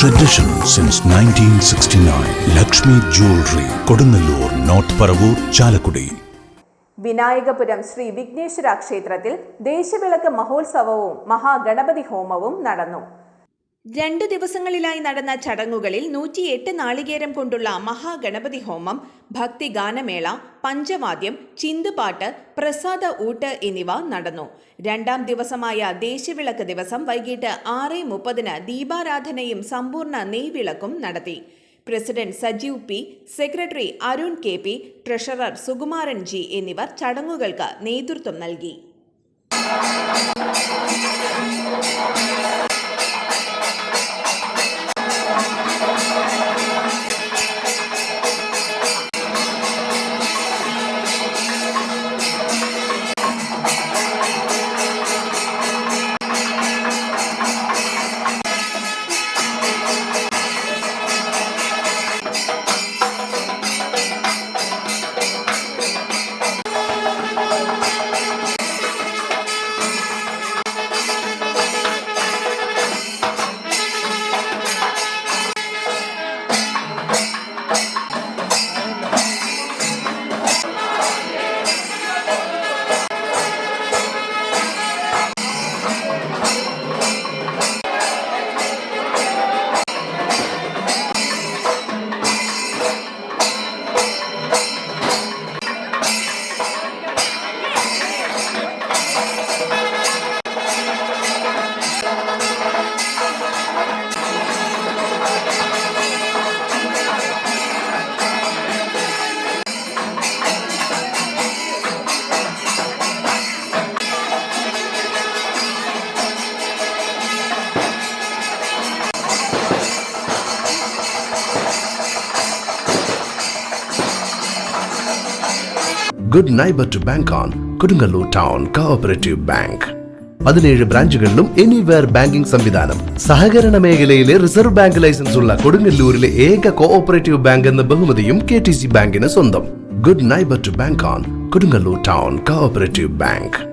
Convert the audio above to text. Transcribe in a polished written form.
Tradition since 1969. Lakshmi Jewelry, Kodunallur, North Paravur, Chalakudi. Vinayakapuram Shri Vighneshwara ക്ഷേത്രത്തിൽ ദേശവിളക്ക് മഹോത്സവവും മഹാഗണപതി ഹോമവും നടന്നു. 2 ദിവസങ്ങളിലായി നടന്ന ചടങ്ങുകളിൽ 108 നാളികേരം കൊണ്ടുള്ള മഹാഗണപതി ഹോമം, ഭക്തിഗാനമേള, പഞ്ചവാദ്യം, ചിന്തുപാട്ട്, പ്രസാദ ഊട്ട് എന്നിവ നടന്നു. 2ാം ദിവസമായ ദേശവിളക്ക് ദിവസം വൈകിട്ട് 6:30 ദീപാരാധനയും സമ്പൂർണ്ണ നെയ്വിളക്കും നടത്തി. President Sajeev P, secretary Arun K P, treasurer Sukumaran G എന്നിവർ ചടങ്ങുകൾക്ക് നേതൃത്വം നൽകി. Good neighbor to bank on. Kodunallur Town Cooperative Bank. 17 ബ്രാഞ്ചുകളിലും എനിവെയർ ബാങ്കിംഗ് സംവിധാനം. സഹകരണ മേഖലയിലെ റിസർവ് ബാങ്ക് ലൈസൻസ് ഉള്ള കൊടുങ്ങല്ലൂരിലെ ഏക കോഓപ്പറേറ്റീവ് ബാങ്ക് എന്ന ബഹുമതിയും KTC ബാങ്കിന് സ്വന്തം. Good neighbor to bank on. Kodunallur Town Cooperative Bank.